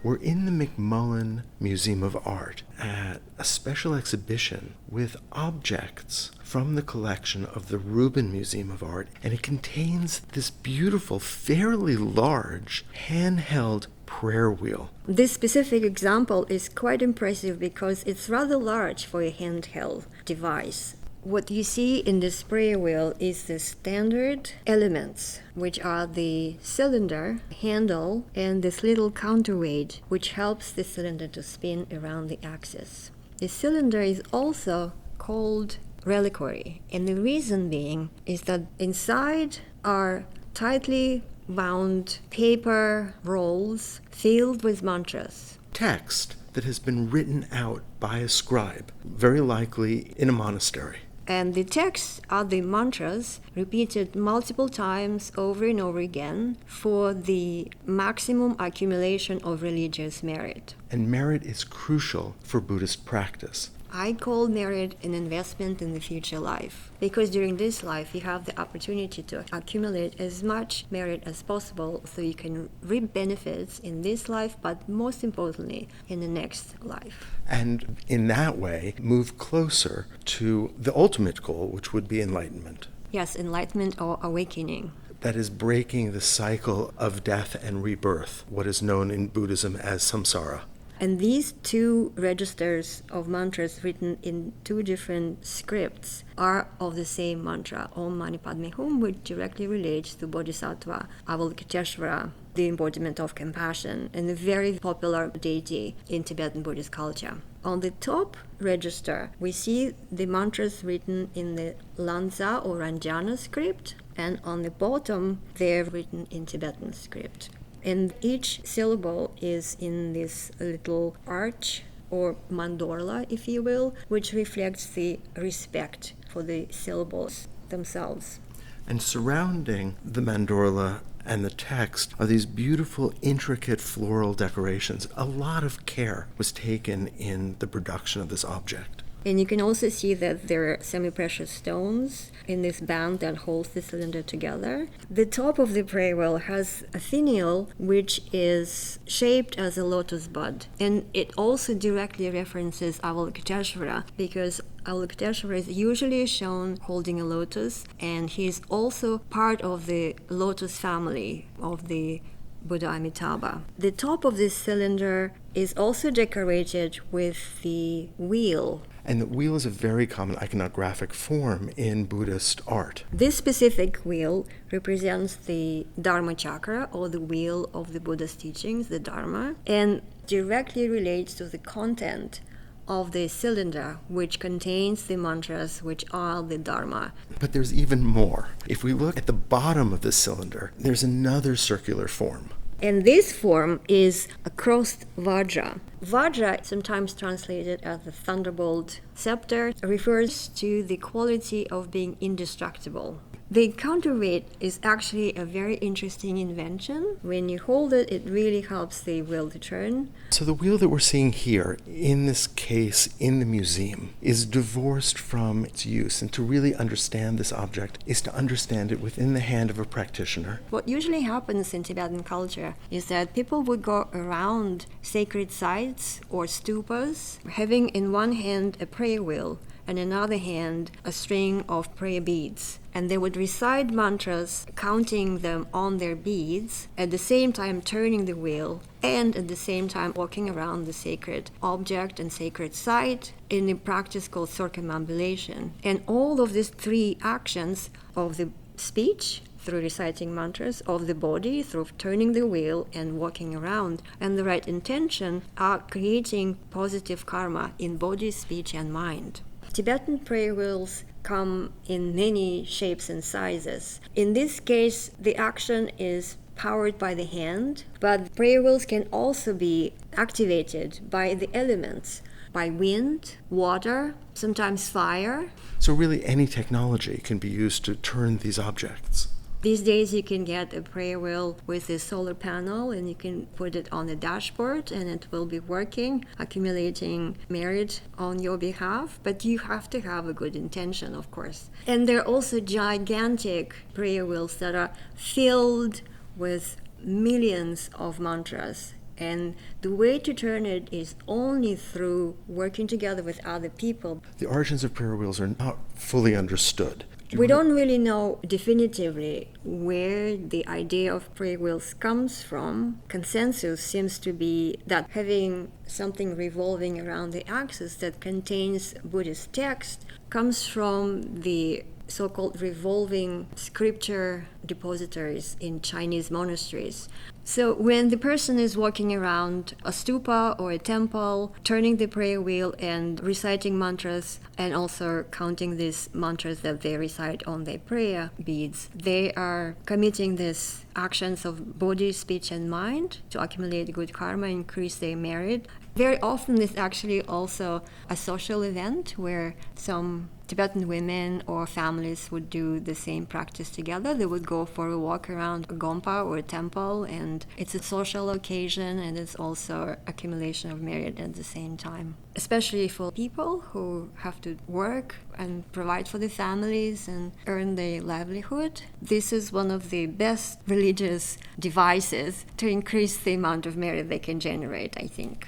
We're in the McMullen Museum of Art at a special exhibition with objects from the collection of the Rubin Museum of Art, and it contains this beautiful, fairly large, handheld prayer wheel. This specific example is quite impressive because it's rather large for a handheld device. What you see in this prayer wheel is the standard elements, which are the cylinder, handle, and this little counterweight, which helps the cylinder to spin around the axis. The cylinder is also called reliquary, and the reason being is that inside are tightly bound paper rolls filled with mantras. Text that has been written out by a scribe, very likely in a monastery. And the texts are the mantras repeated multiple times over and over again for the maximum accumulation of religious merit. And merit is crucial for Buddhist practice. I call merit an investment in the future life, because during this life you have the opportunity to accumulate as much merit as possible so you can reap benefits in this life, but most importantly in the next life. And in that way move closer to the ultimate goal, which would be enlightenment. Yes, enlightenment or awakening. That is breaking the cycle of death and rebirth, what is known in Buddhism as samsara. And these two registers of mantras written in two different scripts are of the same mantra, Om Mani Padme Hum, which directly relates to Bodhisattva Avalokiteshvara, the embodiment of compassion, and a very popular deity in Tibetan Buddhist culture. On the top register, we see the mantras written in the Lanza or Ranjana script, and on the bottom, they're written in Tibetan script. And each syllable is in this little arch or mandorla, if you will, which reflects the respect for the syllables themselves. And surrounding the mandorla and the text are these beautiful, intricate floral decorations. A lot of care was taken in the production of this object. And you can also see that there are semi-precious stones in this band that holds the cylinder together. The top of the prayer wheel has a finial which is shaped as a lotus bud. And it also directly references Avalokiteshvara, because Avalokiteshvara is usually shown holding a lotus, and he is also part of the lotus family of the Buddha Amitabha. The top of this cylinder is also decorated with the wheel. And the wheel is a very common iconographic form in Buddhist art. This specific wheel represents the Dharma chakra, or the wheel of the Buddha's teachings, the Dharma, and directly relates to the content of the cylinder, which contains the mantras which are the Dharma. But there's even more. If we look at the bottom of the cylinder, there's another circular form. And this form is a crossed vajra. Vajra, sometimes translated as the thunderbolt scepter, refers to the quality of being indestructible. The counterweight is actually a very interesting invention. When you hold it, it really helps the wheel to turn. So the wheel that we're seeing here, in this case, in the museum, is divorced from its use. And to really understand this object is to understand it within the hand of a practitioner. What usually happens in Tibetan culture is that people would go around sacred sites or stupas, having in one hand a prayer wheel, and in another hand a string of prayer beads. And they would recite mantras, counting them on their beads, at the same time turning the wheel, and at the same time walking around the sacred object and sacred site in a practice called circumambulation. And all of these three actions of the speech, through reciting mantras, of the body, through turning the wheel and walking around, and the right intention, are creating positive karma in body, speech, and mind. Tibetan prayer wheels come in many shapes and sizes. In this case, the action is powered by the hand, but prayer wheels can also be activated by the elements, by wind, water, sometimes fire. So really any technology can be used to turn these objects. These days you can get a prayer wheel with a solar panel, and you can put it on the dashboard and it will be working, accumulating merit on your behalf. But you have to have a good intention, of course. And there are also gigantic prayer wheels that are filled with millions of mantras. And the way to turn it is only through working together with other people. The origins of prayer wheels are not fully understood. We don't really know definitively where the idea of prayer wheels comes from. Consensus seems to be that having something revolving around the axis that contains Buddhist text comes from the so-called revolving scripture depositories in Chinese monasteries. So when the person is walking around a stupa or a temple, turning the prayer wheel and reciting mantras, and also counting these mantras that they recite on their prayer beads, they are committing these actions of body, speech, and mind to accumulate good karma, increase their merit. Very often it's actually also a social event where some Tibetan women or families would do the same practice together. They would go for a walk around a gompa or a temple, and it's a social occasion, and it's also accumulation of merit at the same time. Especially for people who have to work and provide for their families and earn their livelihood. This is one of the best religious devices to increase the amount of merit they can generate, I think.